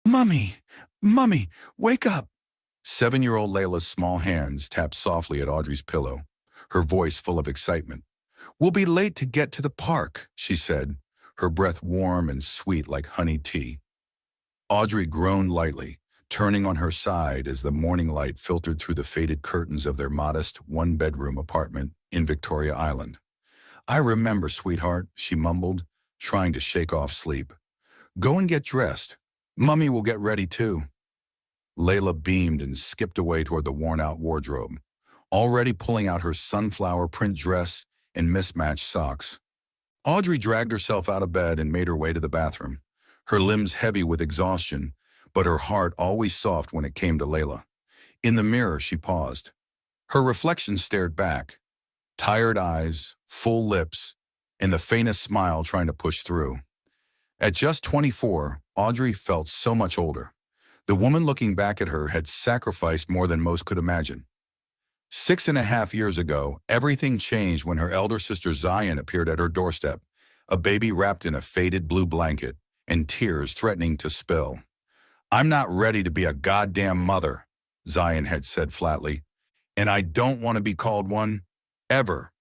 Mummy! Mummy! Wake up! 7-year-old Layla's small hands tapped softly at Audrey's pillow, her voice full of excitement. "We'll be late to get to the park," she said, her breath warm and sweet like honey tea. Audrey groaned lightly, turning on her side as the morning light filtered through the faded curtains of their modest one-bedroom apartment in Victoria Island. "I remember, sweetheart," she mumbled, trying to shake off sleep. "Go and get dressed. Mummy will get ready too." Layla beamed and skipped away toward the worn-out wardrobe, already pulling out her sunflower print dress and mismatched socks. Audrey dragged herself out of bed and made her way to the bathroom, her limbs heavy with exhaustion, but her heart always soft when it came to Layla. In the mirror, she paused. Her reflection stared back, tired eyes, full lips, and the faintest smile trying to push through. At just 24, Audrey felt so much older. The woman looking back at her had sacrificed more than most could imagine. 6.5 years ago, everything changed when her elder sister Zion appeared at her doorstep, a baby wrapped in a faded blue blanket and tears threatening to spill. "I'm not ready to be a goddamn mother," Zion had said flatly, "and I don't want to be called one, ever."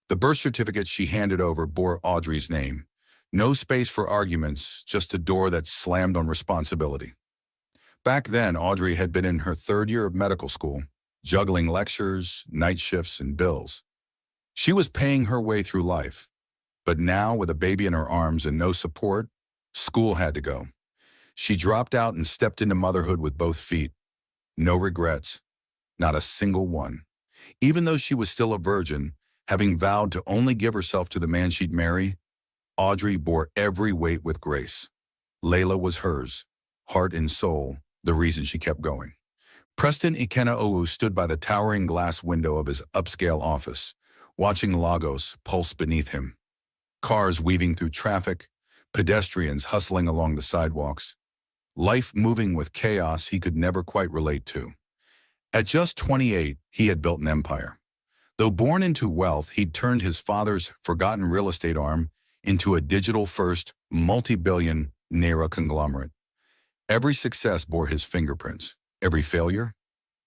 The birth certificate she handed over bore Audrey's name. No space for arguments, just a door that slammed on responsibility. Back then, Audrey had been in her 3rd year of medical school, juggling lectures, night shifts, and bills. She was paying her way through life. But now, with a baby in her arms and no support, school had to go. She dropped out and stepped into motherhood with both feet. No regrets, not a single one. Even though she was still a virgin, having vowed to only give herself to the man she'd marry, Audrey bore every weight with grace. Layla was hers, heart and soul, the reason she kept going. Preston Ikenna-Owu stood by the towering glass window of his upscale office, watching Lagos pulse beneath him. Cars weaving through traffic, pedestrians hustling along the sidewalks. Life moving with chaos he could never quite relate to. At just 28, he had built an empire. Though born into wealth, he'd turned his father's forgotten real estate arm into a digital-first, multi-billion naira conglomerate. Every success bore his fingerprints. Every failure?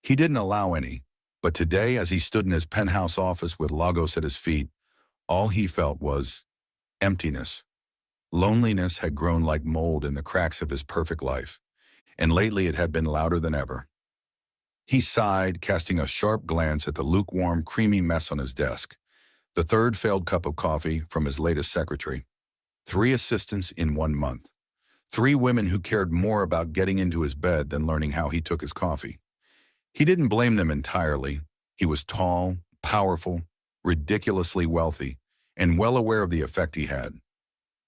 He didn't allow any. But today, as he stood in his penthouse office with Lagos at his feet, all he felt was emptiness. Loneliness had grown like mold in the cracks of his perfect life, and lately it had been louder than ever. He sighed, casting a sharp glance at the lukewarm, creamy mess on his desk, the 3rd failed cup of coffee from his latest secretary. 3 assistants in 1 month. 3 women who cared more about getting into his bed than learning how he took his coffee. He didn't blame them entirely. He was tall, powerful, ridiculously wealthy, and well aware of the effect he had.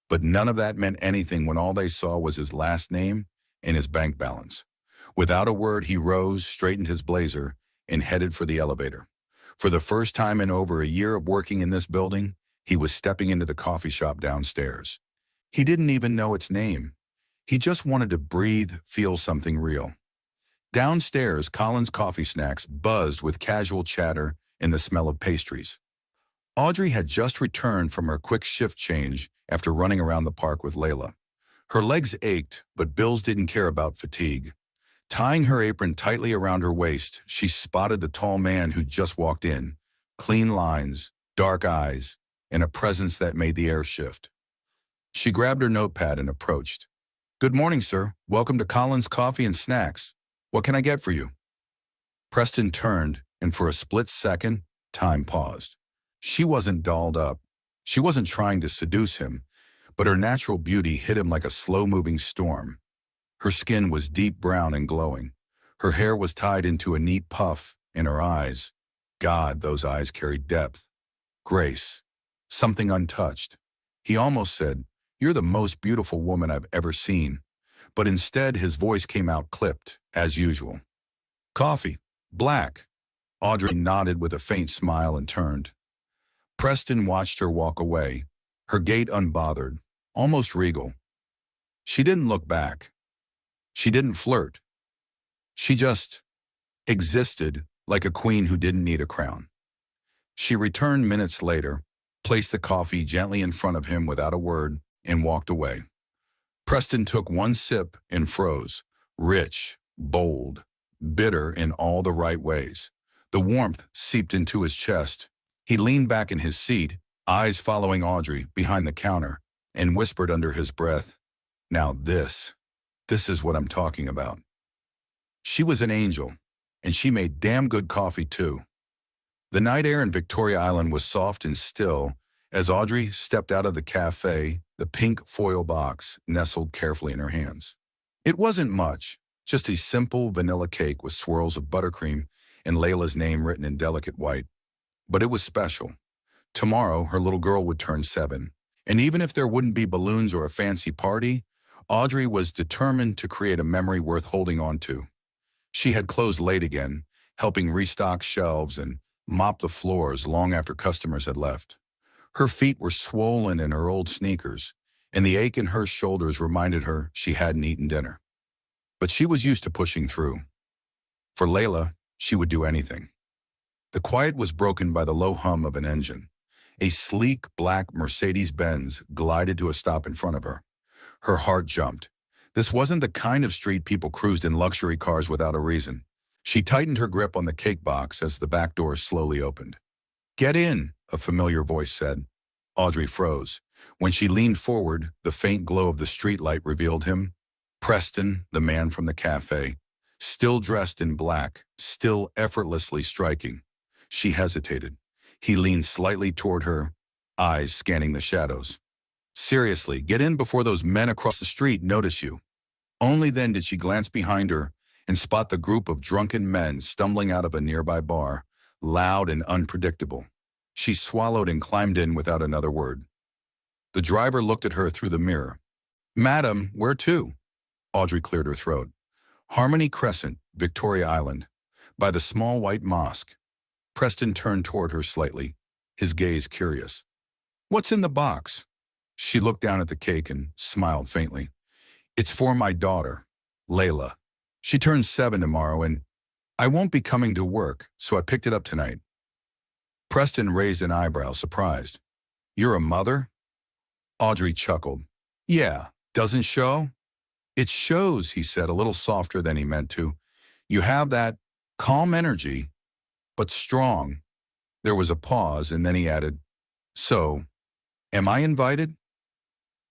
But none of that meant anything when all they saw was his last name and his bank balance. Without a word, he rose, straightened his blazer, and headed for the elevator. For the first time in over a year of working in this building, he was stepping into the coffee shop downstairs. He didn't even know its name. He just wanted to breathe, feel something real. Downstairs, Colin's Coffee Snacks buzzed with casual chatter and the smell of pastries. Audrey had just returned from her quick shift change after running around the park with Layla. Her legs ached, but Bills didn't care about fatigue. Tying her apron tightly around her waist, she spotted the tall man who'd just walked in. Clean lines, dark eyes, and a presence that made the air shift. She grabbed her notepad and approached. "Good morning, sir. Welcome to Colin's Coffee and Snacks. What can I get for you?" Preston turned, and for a split second, time paused. She wasn't dolled up. She wasn't trying to seduce him, but her natural beauty hit him like a slow-moving storm. Her skin was deep brown and glowing. Her hair was tied into a neat puff, and her eyes, God, those eyes carried depth, grace, something untouched. He almost said, "You're the most beautiful woman I've ever seen." But instead, his voice came out clipped, as usual. "Coffee, black." Audrey nodded with a faint smile and turned. Preston watched her walk away, her gait unbothered, almost regal. She didn't look back. She didn't flirt. She just existed like a queen who didn't need a crown. She returned minutes later, placed the coffee gently in front of him without a word, and walked away. Preston took one sip and froze. Rich, bold, bitter in all the right ways. The warmth seeped into his chest. He leaned back in his seat, eyes following Audrey behind the counter, and whispered under his breath, "Now this is what I'm talking about." She was an angel, and she made damn good coffee too. The night air in Victoria Island was soft and still as Audrey stepped out of the cafe, the pink foil box nestled carefully in her hands. It wasn't much, just a simple vanilla cake with swirls of buttercream and Layla's name written in delicate white. But it was special. Tomorrow, her little girl would turn 7, and even if there wouldn't be balloons or a fancy party, Audrey was determined to create a memory worth holding on to. She had closed late again, helping restock shelves and mop the floors long after customers had left. Her feet were swollen in her old sneakers, and the ache in her shoulders reminded her she hadn't eaten dinner. But she was used to pushing through. For Layla, she would do anything. The quiet was broken by the low hum of an engine. A sleek black Mercedes-Benz glided to a stop in front of her. Her heart jumped. This wasn't the kind of street people cruised in luxury cars without a reason. She tightened her grip on the cake box as the back door slowly opened. "Get in," a familiar voice said. Audrey froze. When she leaned forward, the faint glow of the streetlight revealed him. Preston, the man from the cafe. Still dressed in black, still effortlessly striking. She hesitated. He leaned slightly toward her, eyes scanning the shadows. "Seriously, get in before those men across the street notice you." Only then did she glance behind her and spot the group of drunken men stumbling out of a nearby bar, loud and unpredictable. She swallowed and climbed in without another word. The driver looked at her through the mirror. "Madam, where to?" Audrey cleared her throat. "Harmony Crescent, Victoria Island, by the small white mosque." Preston turned toward her slightly, his gaze curious. "What's in the box?" She looked down at the cake and smiled faintly. "It's for my daughter, Layla. She turns 7 tomorrow, and I won't be coming to work, so I picked it up tonight." Preston raised an eyebrow, surprised. "You're a mother?" Audrey chuckled. "Yeah, doesn't show?" "It shows," he said, a little softer than he meant to. "You have that calm energy, but strong." There was a pause, and then he added, "So, am I invited?"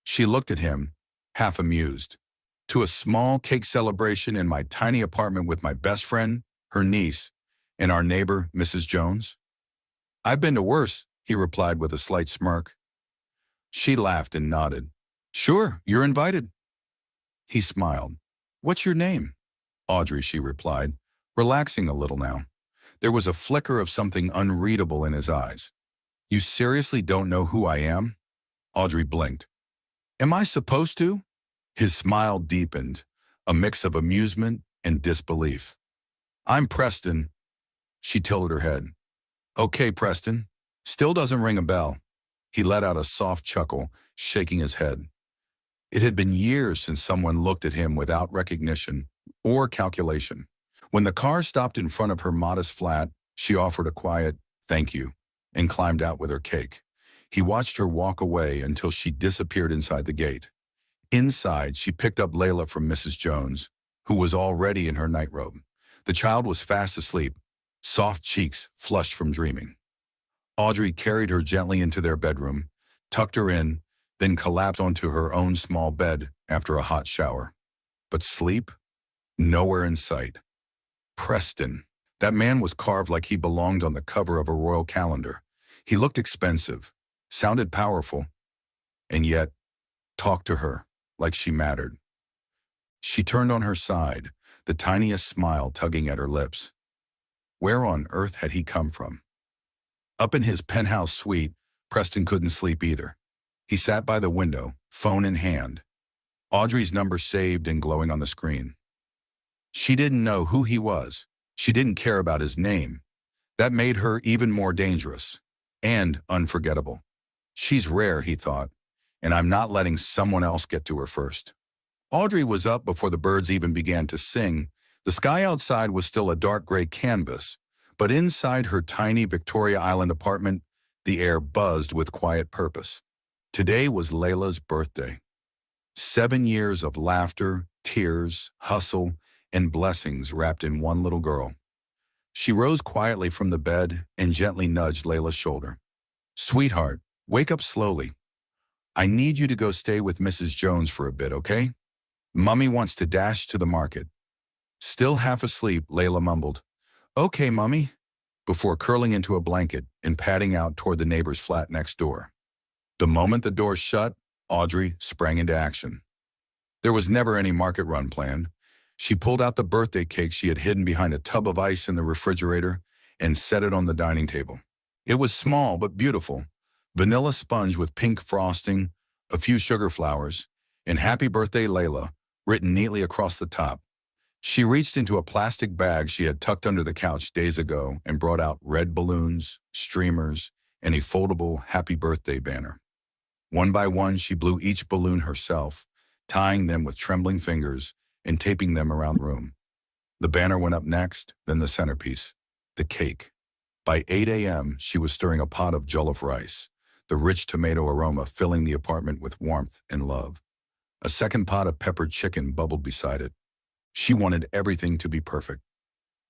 She looked at him, half amused. "To a small cake celebration in my tiny apartment with my best friend, her niece, and our neighbor, Mrs. Jones?" "I've been to worse," he replied with a slight smirk. She laughed and nodded. "Sure, you're invited." He smiled. "What's your name?" "Audrey," she replied, relaxing a little now. There was a flicker of something unreadable in his eyes. "You seriously don't know who I am?" Audrey blinked. "Am I supposed to?" His smile deepened, a mix of amusement and disbelief. "I'm Preston." She tilted her head. "Okay, Preston. Still doesn't ring a bell." He let out a soft chuckle, shaking his head. It had been years since someone looked at him without recognition or calculation. When the car stopped in front of her modest flat, she offered a quiet, "Thank you," and climbed out with her cake. He watched her walk away until she disappeared inside the gate. Inside, she picked up Layla from Mrs. Jones, who was already in her nightrobe. The child was fast asleep, soft cheeks flushed from dreaming. Audrey carried her gently into their bedroom, tucked her in, then collapsed onto her own small bed after a hot shower. But sleep? Nowhere in sight. Preston. That man was carved like he belonged on the cover of a royal calendar. He looked expensive, sounded powerful, and yet talked to her like she mattered. She turned on her side, the tiniest smile tugging at her lips. Where on earth had he come from? Up in his penthouse suite, Preston couldn't sleep either. He sat by the window, phone in hand. Audrey's number saved and glowing on the screen. She didn't know who he was. She didn't care about his name. That made her even more dangerous and unforgettable. She's rare, he thought, and I'm not letting someone else get to her first. Audrey was up before the birds even began to sing. The sky outside was still a dark gray canvas, but inside her tiny Victoria Island apartment, the air buzzed with quiet purpose. Today was Layla's birthday. 7 years of laughter, tears, hustle, and blessings wrapped in one little girl. She rose quietly from the bed and gently nudged Layla's shoulder. Sweetheart, wake up slowly. I need you to go stay with Mrs. Jones for a bit, okay? Mummy wants to dash to the market. Still half asleep, Layla mumbled, Okay, Mummy, before curling into a blanket and padding out toward the neighbor's flat next door. The moment the door shut, Audrey sprang into action. There was never any market run planned. She pulled out the birthday cake she had hidden behind a tub of ice in the refrigerator and set it on the dining table. It was small but beautiful, vanilla sponge with pink frosting, a few sugar flowers, and Happy Birthday Layla written neatly across the top. She reached into a plastic bag she had tucked under the couch days ago and brought out red balloons, streamers, and a foldable Happy Birthday banner. One by one, she blew each balloon herself, tying them with trembling fingers and taping them around the room. The banner went up next, then the centerpiece, the cake. By 8 a.m., she was stirring a pot of jollof rice, the rich tomato aroma filling the apartment with warmth and love. A second pot of peppered chicken bubbled beside it. She wanted everything to be perfect.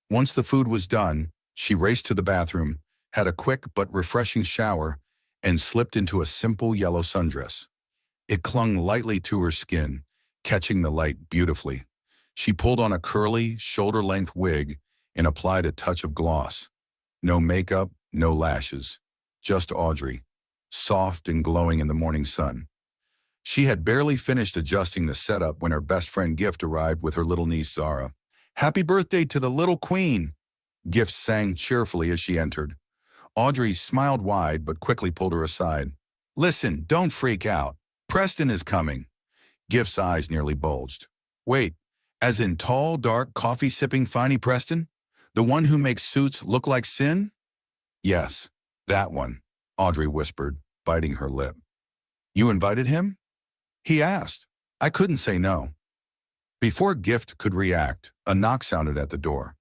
Once the food was done, she raced to the bathroom, had a quick but refreshing shower, and slipped into a simple yellow sundress. It clung lightly to her skin, catching the light beautifully. She pulled on a curly, shoulder-length wig and applied a touch of gloss. No makeup, no lashes. Just Audrey, soft and glowing in the morning sun. She had barely finished adjusting the setup when her best friend Gift arrived with her little niece Zara. Happy birthday to the little queen, Gift sang cheerfully as she entered. Audrey smiled wide but quickly pulled her aside. Listen, don't freak out. Preston is coming. Gift's eyes nearly bulged. Wait, as in tall, dark, coffee-sipping Finey Preston? The one who makes suits look like sin? Yes, that one, Audrey whispered, biting her lip. You invited him? He asked. I couldn't say no. Before Gift could react, a knock sounded at the door.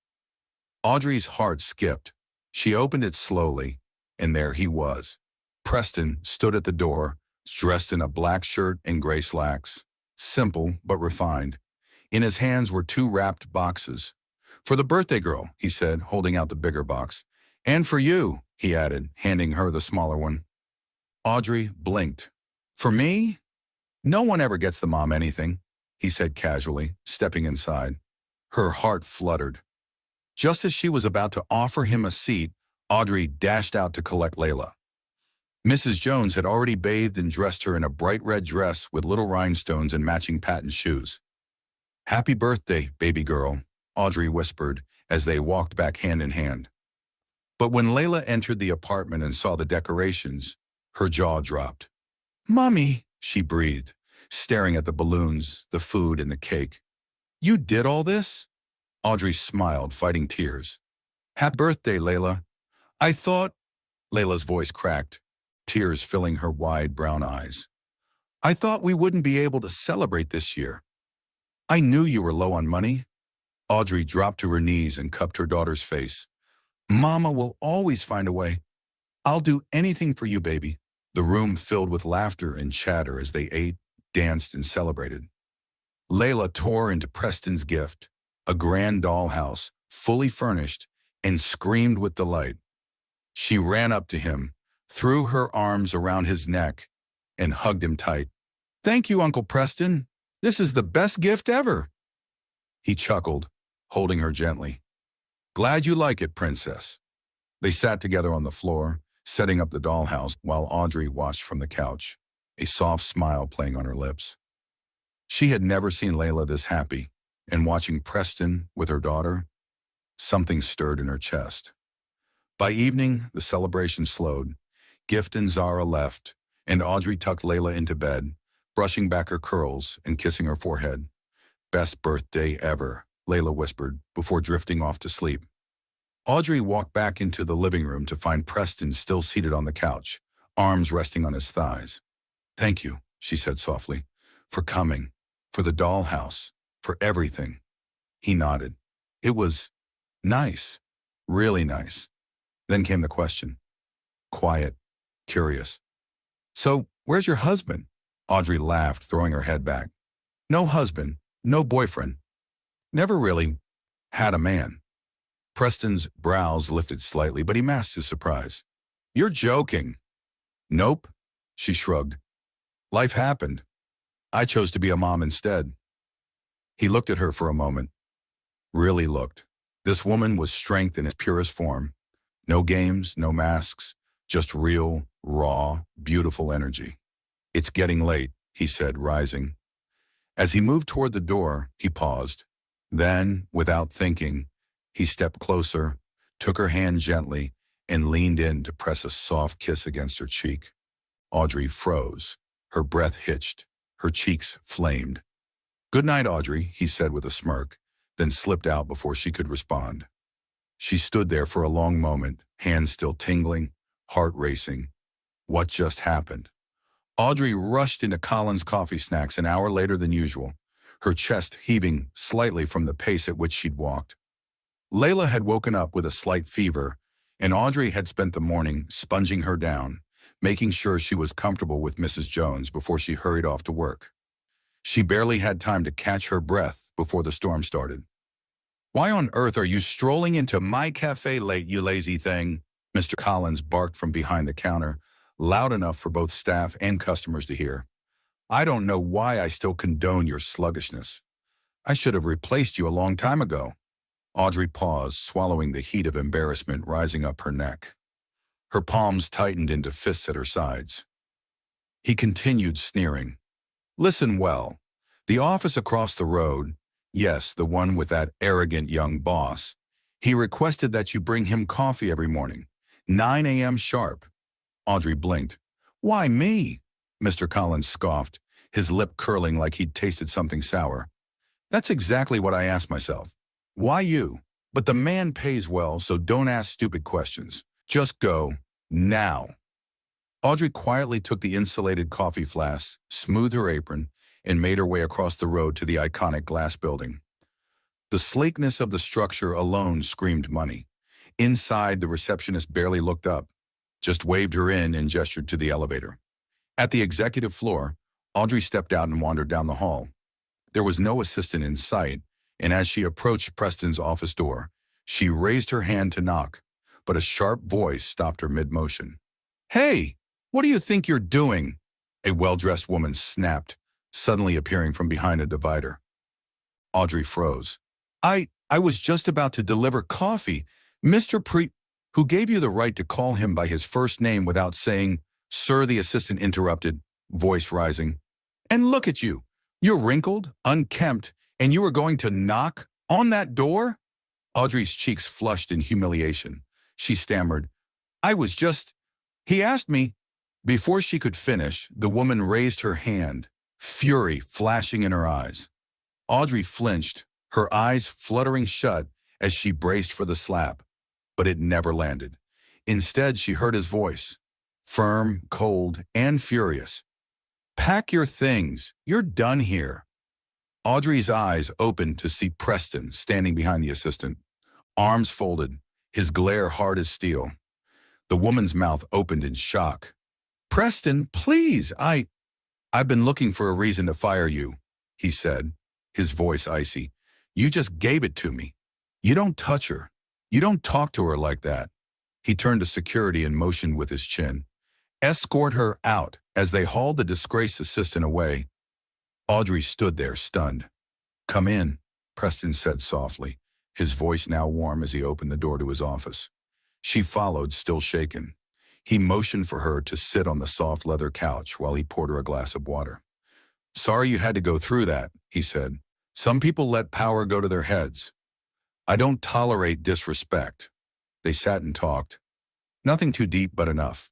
Audrey's heart skipped. She opened it slowly, and there he was. Preston stood at the door, dressed in a black shirt and gray slacks. Simple but refined. In his hands were 2 wrapped boxes. For the birthday girl, he said, holding out the bigger box. And for you, he added, handing her the smaller one. Audrey blinked. For me? No one ever gets the mom anything, he said casually, stepping inside. Her heart fluttered. Just as she was about to offer him a seat, Audrey dashed out to collect Layla. Mrs. Jones had already bathed and dressed her in a bright red dress with little rhinestones and matching patent shoes. Happy birthday, baby girl, Audrey whispered as they walked back hand in hand. But when Layla entered the apartment and saw the decorations, her jaw dropped. Mommy, she breathed, staring at the balloons, the food, and the cake. You did all this? Audrey smiled, fighting tears. Happy birthday, Layla. I thought... Layla's voice cracked, tears filling her wide brown eyes. I thought we wouldn't be able to celebrate this year. I knew you were low on money. Audrey dropped to her knees and cupped her daughter's face. Mama will always find a way. I'll do anything for you, baby. The room filled with laughter and chatter as they ate, danced, and celebrated. Layla tore into Preston's gift, a grand dollhouse, fully furnished, and screamed with delight. She ran up to him, threw her arms around his neck, and hugged him tight. Thank you, Uncle Preston. This is the best gift ever. He chuckled, holding her gently. Glad you like it, Princess. They sat together on the floor, setting up the dollhouse while Audrey watched from the couch, a soft smile playing on her lips. She had never seen Layla this happy, and watching Preston with her daughter, something stirred in her chest. By evening, the celebration slowed. Gift and Zara left, and Audrey tucked Layla into bed, brushing back her curls and kissing her forehead. Best birthday ever, Layla whispered, before drifting off to sleep. Audrey walked back into the living room to find Preston still seated on the couch, arms resting on his thighs. Thank you, she said softly, for coming, for the dollhouse, for everything. He nodded. It was nice, really nice. Then came the question. Quiet, curious. So, where's your husband? Audrey laughed, throwing her head back. No husband, no boyfriend. Never really had a man. Preston's brows lifted slightly, but he masked his surprise. You're joking. Nope, she shrugged. Life happened. I chose to be a mom instead. He looked at her for a moment. Really looked. This woman was strength in its purest form. No games, no masks, just real, raw, beautiful energy. It's getting late, he said, rising. As he moved toward the door, he paused. Then, without thinking, he stepped closer, took her hand gently, and leaned in to press a soft kiss against her cheek. Audrey froze. Her breath hitched. Her cheeks flamed. Good night, Audrey, he said with a smirk, then slipped out before she could respond. She stood there for a long moment, hands still tingling, heart racing. What just happened? Audrey rushed into Colin's coffee snacks an hour later than usual, her chest heaving slightly from the pace at which she'd walked. Layla had woken up with a slight fever, and Audrey had spent the morning sponging her down, making sure she was comfortable with Mrs. Jones before she hurried off to work. She barely had time to catch her breath before the storm started. Why on earth are you strolling into my cafe late, you lazy thing? Mr. Collins barked from behind the counter, loud enough for both staff and customers to hear. I don't know why I still condone your sluggishness. I should have replaced you a long time ago. Audrey paused, swallowing the heat of embarrassment rising up her neck. Her palms tightened into fists at her sides. He continued, sneering. Listen well. The office across the road, yes, the one with that arrogant young boss, he requested that you bring him coffee every morning, 9 a.m. sharp. Audrey blinked. Why me? Mr. Collins scoffed, his lip curling like he'd tasted something sour. That's exactly what I asked myself. Why you? But the man pays well, so don't ask stupid questions. Just go, now. Audrey quietly took the insulated coffee flask, smoothed her apron, and made her way across the road to the iconic glass building. The sleekness of the structure alone screamed money. Inside, the receptionist barely looked up, just waved her in and gestured to the elevator. At the executive floor, Audrey stepped out and wandered down the hall. There was no assistant in sight, and as she approached Preston's office door, she raised her hand to knock, but a sharp voice stopped her mid-motion. Hey, what do you think you're doing? A well-dressed woman snapped, suddenly appearing from behind a divider. Audrey froze. I was just about to deliver coffee. Who gave you the right to call him by his first name without saying, Sir, the assistant interrupted, voice rising. And look at you. You're wrinkled, unkempt, and you were going to knock on that door? Audrey's cheeks flushed in humiliation. She stammered, He asked me. Before she could finish, the woman raised her hand, fury flashing in her eyes. Audrey flinched, her eyes fluttering shut as she braced for the slap, but it never landed. Instead, she heard his voice, firm, cold, and furious. Pack your things. You're done here. Audrey's eyes opened to see Preston standing behind the assistant, arms folded, his glare hard as steel. The woman's mouth opened in shock. Preston, please, I've been looking for a reason to fire you, he said, his voice icy. You just gave it to me. You don't touch her. You don't talk to her like that. He turned to security and motioned with his chin. Escort her out as they hauled the disgraced assistant away. Audrey stood there, stunned. Come in, Preston said softly, his voice now warm as he opened the door to his office. She followed, still shaken. He motioned for her to sit on the soft leather couch while he poured her a glass of water. Sorry you had to go through that, he said. Some people let power go to their heads. I don't tolerate disrespect. They sat and talked. Nothing too deep, but enough.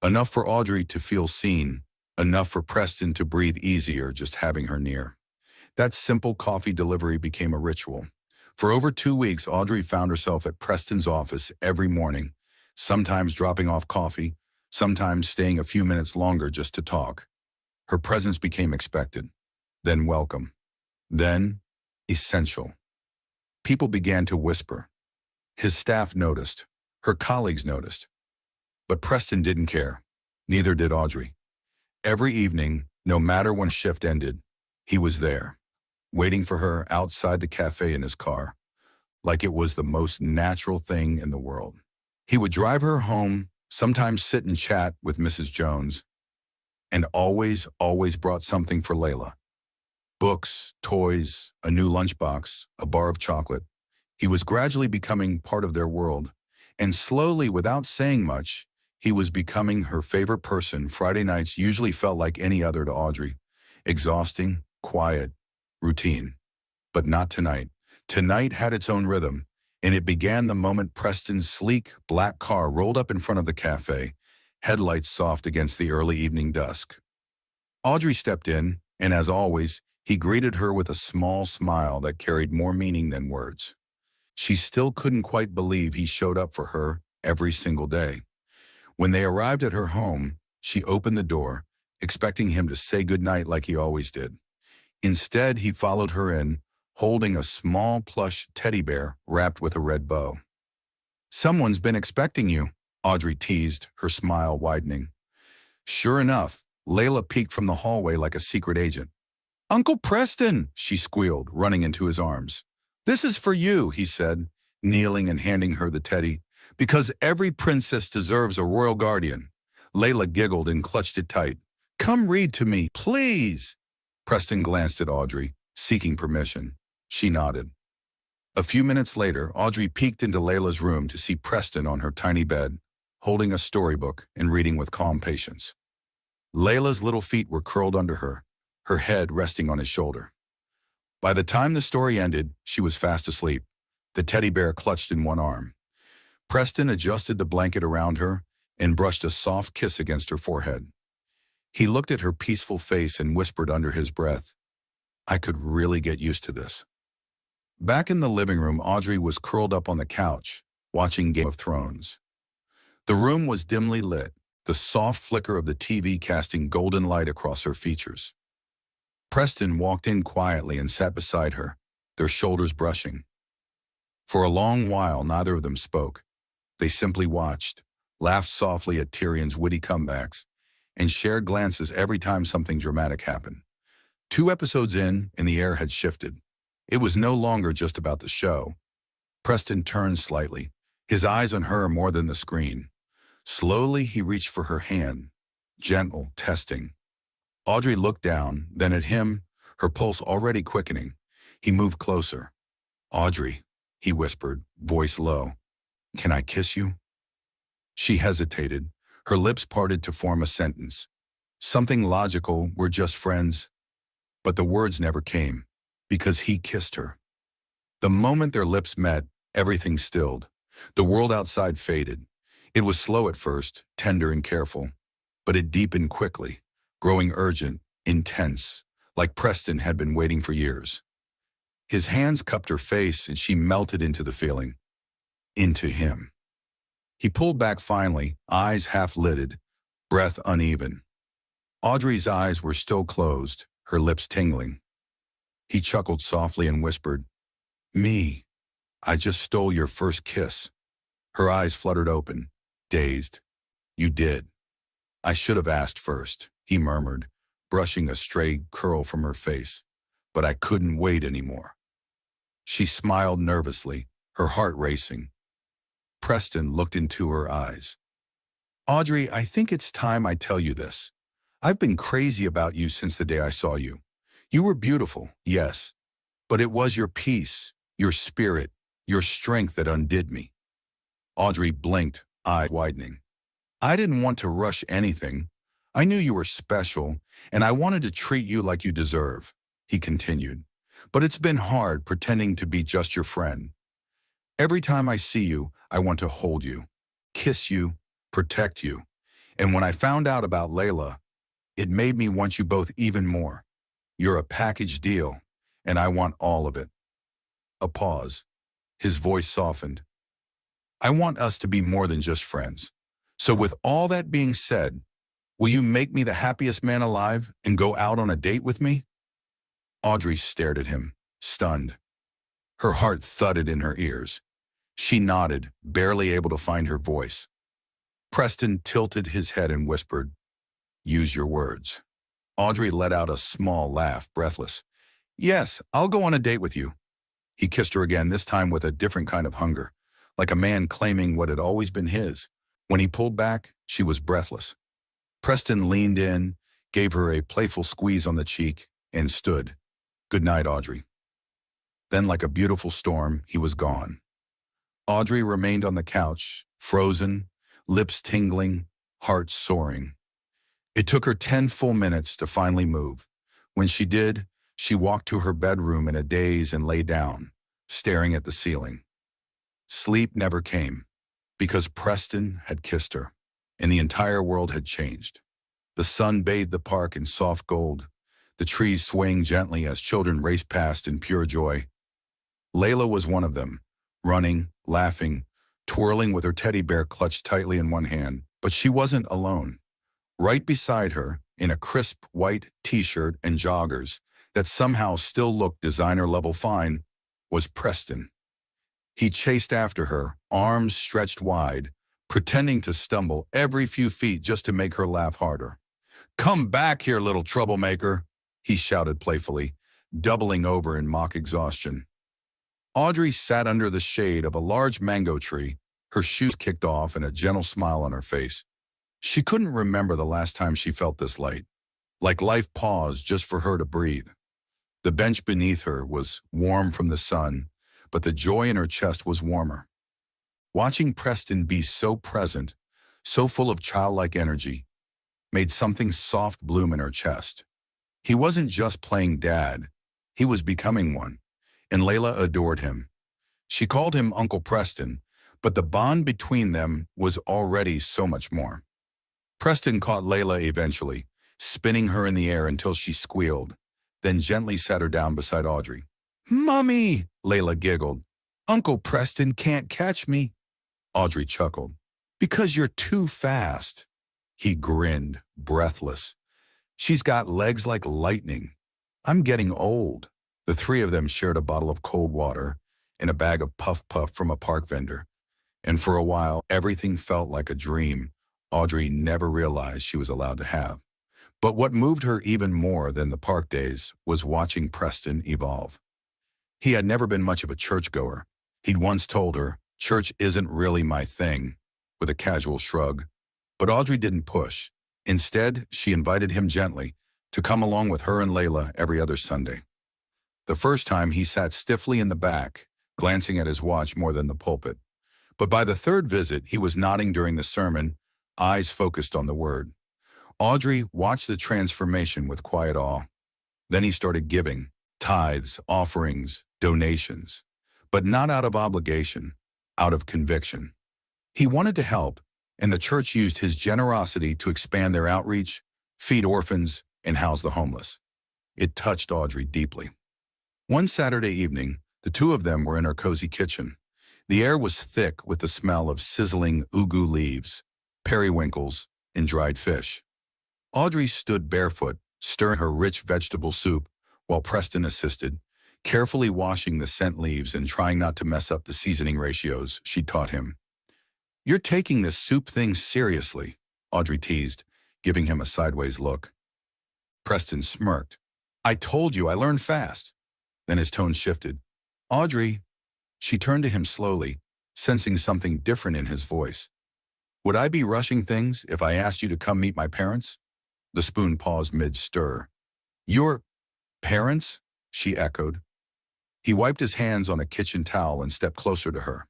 Enough for Audrey to feel seen. Enough for Preston to breathe easier just having her near. That simple coffee delivery became a ritual. For over 2 weeks, Audrey found herself at Preston's office every morning, sometimes dropping off coffee, sometimes staying a few minutes longer just to talk. Her presence became expected, then welcome, then essential. People began to whisper. His staff noticed. Her colleagues noticed. But Preston didn't care. Neither did Audrey. Every evening, No matter when shift ended, he was there, waiting for her outside the cafe in his car, like it was the most natural thing in the world. He would drive her home, sometimes sit and chat with Mrs. Jones, and always brought something for Layla. Books, toys, a new lunchbox, a bar of chocolate. He was gradually becoming part of their world, and slowly, without saying much, he was becoming her favorite person. Friday nights usually felt like any other to Audrey. Exhausting, quiet, routine. But not tonight. Tonight had its own rhythm, and it began the moment Preston's sleek, black car rolled up in front of the cafe, headlights soft against the early evening dusk. Audrey stepped in, and as always, he greeted her with a small smile that carried more meaning than words. She still couldn't quite believe he showed up for her every single day. When they arrived at her home, she opened the door, expecting him to say goodnight like he always did. Instead, he followed her in, holding a small plush teddy bear wrapped with a red bow. "Someone's been expecting you," Audrey teased, her smile widening. Sure enough, Layla peeked from the hallway like a secret agent. "Uncle Preston," she squealed, running into his arms. "This is for you," he said, kneeling and handing her the teddy. "Because every princess deserves a royal guardian." Layla giggled and clutched it tight. "Come read to me, please." Preston glanced at Audrey, seeking permission. She nodded. A few minutes later, Audrey peeked into Layla's room to see Preston on her tiny bed, holding a storybook and reading with calm patience. Layla's little feet were curled under her head resting on his shoulder. By the time the story ended, she was fast asleep, the teddy bear clutched in one arm. Preston adjusted the blanket around her and brushed a soft kiss against her forehead. He looked at her peaceful face and whispered under his breath, "I could really get used to this." Back in the living room, Audrey was curled up on the couch, watching Game of Thrones. The room was dimly lit, the soft flicker of the TV casting golden light across her features. Preston walked in quietly and sat beside her, their shoulders brushing. For a long while, neither of them spoke. They simply watched, laughed softly at Tyrion's witty comebacks, and shared glances every time something dramatic happened. 2 episodes in, and the air had shifted. It was no longer just about the show. Preston turned slightly, his eyes on her more than the screen. Slowly, he reached for her hand, gentle, testing. Audrey looked down, then at him, her pulse already quickening. He moved closer. "Audrey," he whispered, voice low, "can I kiss you?" She hesitated, her lips parted to form a sentence. Something logical, "We're just friends." But the words never came, because he kissed her. The moment their lips met, everything stilled. The world outside faded. It was slow at first, tender and careful, but it deepened quickly, growing urgent, intense, like Preston had been waiting for years. His hands cupped her face and she melted into the feeling. Into him. He pulled back finally, eyes half-lidded, breath uneven. Audrey's eyes were still closed, her lips tingling. He chuckled softly and whispered, "Me, I just stole your first kiss." Her eyes fluttered open, dazed. "You did. I should have asked first," he murmured, brushing a stray curl from her face. "But I couldn't wait anymore." She smiled nervously, her heart racing. Preston looked into her eyes. "Audrey, I think it's time I tell you this. I've been crazy about you since the day I saw you. You were beautiful, yes, but it was your peace, your spirit, your strength that undid me." Audrey blinked, eye widening. "I didn't want to rush anything. I knew you were special, and I wanted to treat you like you deserve," he continued. "But it's been hard pretending to be just your friend. Every time I see you, I want to hold you, kiss you, protect you. And when I found out about Layla, it made me want you both even more. You're a package deal, and I want all of it." A pause. His voice softened. "I want us to be more than just friends. So with all that being said, will you make me the happiest man alive and go out on a date with me?" Audrey stared at him, stunned. Her heart thudded in her ears. She nodded, barely able to find her voice. Preston tilted his head and whispered, "Use your words." Audrey let out a small laugh, breathless. Yes, I'll go on a date with you. He kissed her again, this time with a different kind of hunger, like a man claiming what had always been his. When he pulled back, she was breathless. Preston leaned in, gave her a playful squeeze on the cheek, and stood. Good night, Audrey. Then, like a beautiful storm, he was gone. Audrey remained on the couch, frozen, lips tingling, heart soaring. It took her 10 full minutes to finally move. When she did, she walked to her bedroom in a daze and lay down, staring at the ceiling. Sleep never came, because Preston had kissed her, and the entire world had changed. The sun bathed the park in soft gold, the trees swaying gently as children raced past in pure joy. Layla was one of them, running, laughing, twirling with her teddy bear clutched tightly in one hand. But she wasn't alone. Right beside her, in a crisp white t-shirt and joggers that somehow still looked designer-level fine, was Preston. He chased after her, arms stretched wide, pretending to stumble every few feet just to make her laugh harder. "Come back here, little troublemaker," he shouted playfully, doubling over in mock exhaustion. Audrey sat under the shade of a large mango tree, her shoes kicked off and a gentle smile on her face. She couldn't remember the last time she felt this light, like life paused just for her to breathe. The bench beneath her was warm from the sun, but the joy in her chest was warmer. Watching Preston be so present, so full of childlike energy, made something soft bloom in her chest. He wasn't just playing dad, he was becoming one, and Layla adored him. She called him Uncle Preston, but the bond between them was already so much more. Preston caught Layla eventually, spinning her in the air until she squealed, then gently sat her down beside Audrey. "Mommy!" Layla giggled. "Uncle Preston can't catch me." Audrey chuckled. "Because you're too fast." He grinned, breathless. "She's got legs like lightning. I'm getting old." The three of them shared a bottle of cold water and a bag of Puff Puff from a park vendor. And for a while, everything felt like a dream Audrey never realized she was allowed to have. But what moved her even more than the park days was watching Preston evolve. He had never been much of a churchgoer. He'd once told her, "Church isn't really my thing," with a casual shrug. But Audrey didn't push. Instead, she invited him gently to come along with her and Layla every other Sunday. The first time, he sat stiffly in the back, glancing at his watch more than the pulpit. But by the third visit, he was nodding during the sermon, eyes focused on the word. Audrey watched the transformation with quiet awe. Then he started giving, tithes, offerings, donations, but not out of obligation, out of conviction. He wanted to help, and the church used his generosity to expand their outreach, feed orphans, and house the homeless. It touched Audrey deeply. One Saturday evening, the two of them were in her cozy kitchen. The air was thick with the smell of sizzling ugu leaves, periwinkles, and dried fish. Audrey stood barefoot, stirring her rich vegetable soup, while Preston assisted, carefully washing the scent leaves and trying not to mess up the seasoning ratios she taught him. "You're taking this soup thing seriously," Audrey teased, giving him a sideways look. Preston smirked. "I told you I learned fast." Then his tone shifted. "Audrey," she turned to him slowly, sensing something different in his voice. "Would I be rushing things if I asked you to come meet my parents?" The spoon paused mid-stir. "Your parents?" she echoed. He wiped his hands on a kitchen towel and stepped closer to her.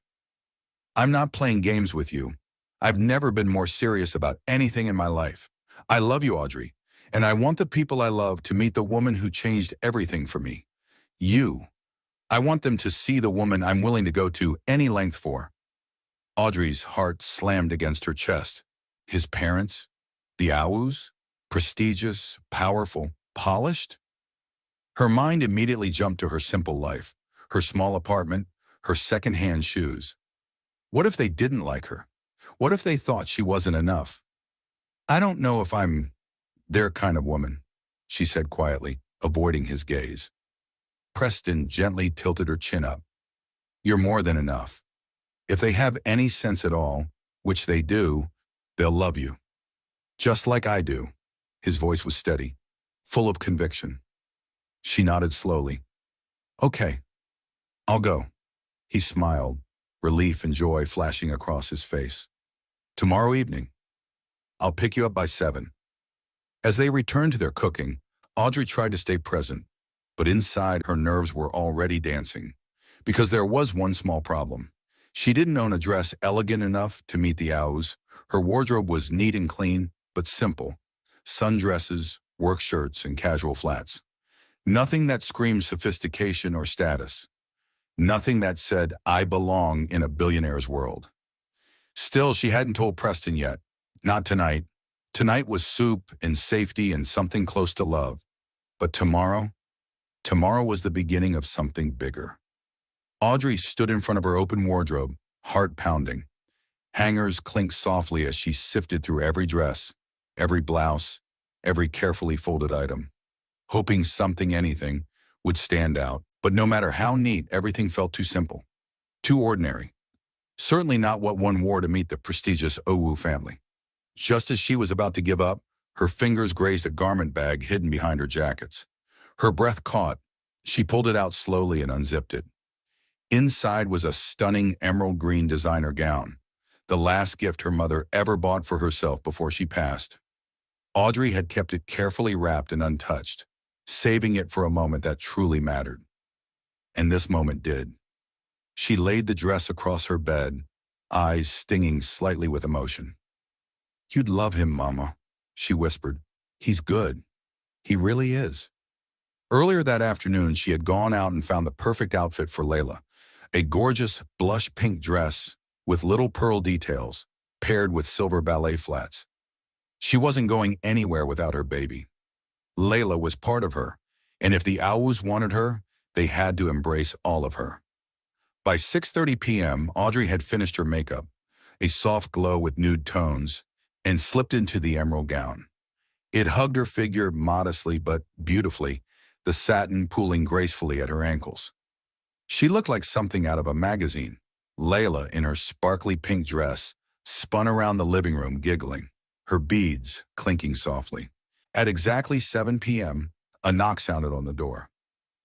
"I'm not playing games with you. I've never been more serious about anything in my life. I love you, Audrey, and I want the people I love to meet the woman who changed everything for me. You. I want them to see the woman I'm willing to go to any length for." Audrey's heart slammed against her chest. His parents? The Awus? Prestigious, powerful, polished? Her mind immediately jumped to her simple life, her small apartment, her second-hand shoes. What if they didn't like her? What if they thought she wasn't enough? "I don't know if I'm their kind of woman," she said quietly, avoiding his gaze. Preston gently tilted her chin up. "You're more than enough. If they have any sense at all, which they do, they'll love you. Just like I do." His voice was steady. full of conviction. She nodded slowly. Okay, I'll go. He smiled, relief and joy flashing across his face. Tomorrow evening. I'll pick you up by 7. As they returned to their cooking, Audrey tried to stay present, but inside her nerves were already dancing. Because there was one small problem. She didn't own a dress elegant enough to meet the hours. Her wardrobe was neat and clean, but simple. Sundresses, work shirts, and casual flats. Nothing that screamed sophistication or status. Nothing that said, I belong in a billionaire's world. Still, she hadn't told Preston yet. Not tonight. Tonight was soup and safety and something close to love. But tomorrow was the beginning of something bigger. Audrey stood in front of her open wardrobe, heart pounding. Hangers clinked softly as she sifted through every dress, every blouse, every carefully folded item, hoping anything, would stand out. But no matter how neat, everything felt too simple, too ordinary. Certainly not what one wore to meet the prestigious Owu family. Just as she was about to give up, her fingers grazed a garment bag hidden behind her jackets. Her breath caught. She pulled it out slowly and unzipped it. Inside was a stunning emerald green designer gown, the last gift her mother ever bought for herself before she passed. Audrey had kept it carefully wrapped and untouched, saving it for a moment that truly mattered. And this moment did. She laid the dress across her bed, eyes stinging slightly with emotion. You'd love him, Mama, she whispered. He's good. He really is. Earlier that afternoon, she had gone out and found the perfect outfit for Layla, a gorgeous blush pink dress with little pearl details, paired with silver ballet flats. She wasn't going anywhere without her baby. Layla was part of her, and if the Awus wanted her, they had to embrace all of her. By 6:30 p.m., Audrey had finished her makeup, a soft glow with nude tones, and slipped into the emerald gown. It hugged her figure modestly but beautifully, the satin pooling gracefully at her ankles. She looked like something out of a magazine. Layla, in her sparkly pink dress, spun around the living room giggling, her beads clinking softly. At exactly 7 p.m., a knock sounded on the door.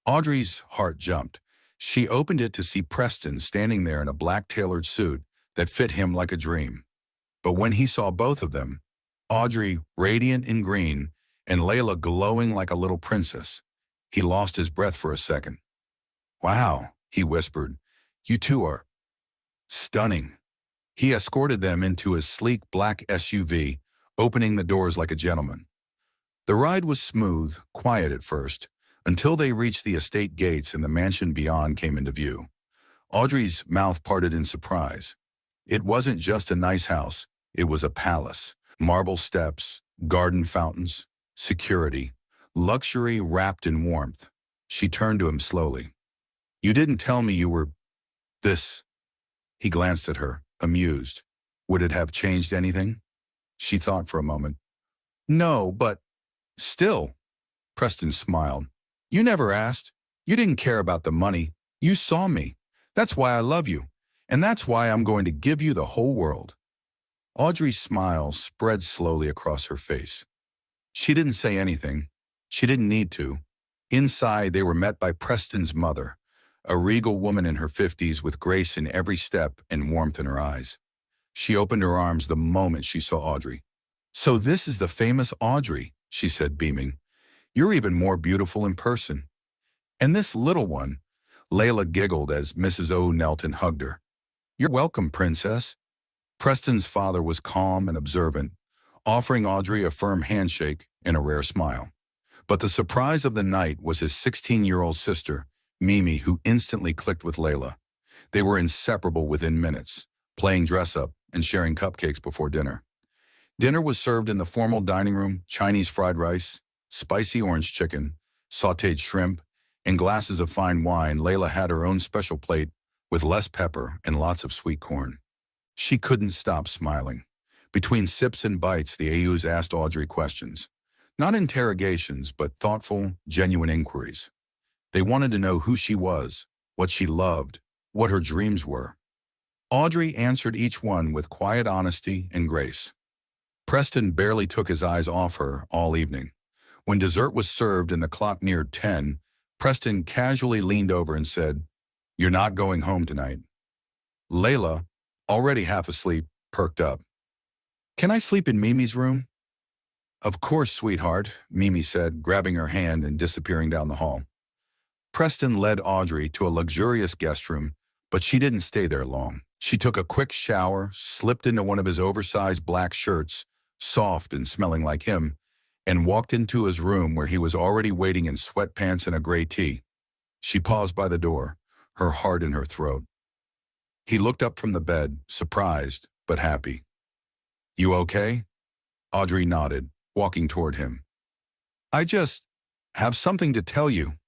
Audrey's heart jumped. She opened it to see Preston standing there in a black tailored suit that fit him like a dream. But when he saw both of them, Audrey radiant in green and Layla glowing like a little princess, he lost his breath for a second. Wow, he whispered, you two are stunning. He escorted them into his sleek black SUV, opening the doors like a gentleman. The ride was smooth, quiet at first, until they reached the estate gates and the mansion beyond came into view. Audrey's mouth parted in surprise. It wasn't just a nice house, it was a palace. Marble steps, garden fountains, security, luxury wrapped in warmth. She turned to him slowly. You didn't tell me you were this. He glanced at her, amused. Would it have changed anything? She thought for a moment. No, but still. Preston smiled. You never asked. You didn't care about the money. You saw me. That's why I love you. And that's why I'm going to give you the whole world. Audrey's smile spread slowly across her face. She didn't say anything. She didn't need to. Inside, they were met by Preston's mother, a regal woman in her 50s with grace in every step and warmth in her eyes. She opened her arms the moment she saw Audrey. So this is the famous Audrey, she said, beaming. You're even more beautiful in person. And this little one, Layla giggled as Mrs. O. knelt and hugged her. You're welcome, princess. Preston's father was calm and observant, offering Audrey a firm handshake and a rare smile. But the surprise of the night was his 16-year-old sister, Mimi, who instantly clicked with Layla. They were inseparable within minutes, playing dress-up and sharing cupcakes before dinner. Dinner was served in the formal dining room, Chinese fried rice, spicy orange chicken, sautéed shrimp, and glasses of fine wine. Layla had her own special plate with less pepper and lots of sweet corn. She couldn't stop smiling. Between sips and bites, the Ayus asked Audrey questions. Not interrogations, but thoughtful, genuine inquiries. They wanted to know who she was, what she loved, what her dreams were. Audrey answered each one with quiet honesty and grace. Preston barely took his eyes off her all evening. When dessert was served and the clock neared 10, Preston casually leaned over and said, "You're not going home tonight." Layla, already half asleep, perked up. "Can I sleep in Mimi's room?" "Of course, sweetheart," Mimi said, grabbing her hand and disappearing down the hall. Preston led Audrey to a luxurious guest room, but she didn't stay there long. She took a quick shower, slipped into one of his oversized black shirts, soft and smelling like him, and walked into his room where he was already waiting in sweatpants and a gray tee. She paused by the door, her heart in her throat. He looked up from the bed, surprised but happy. "You okay?" Audrey nodded, walking toward him. "I just have something to tell you."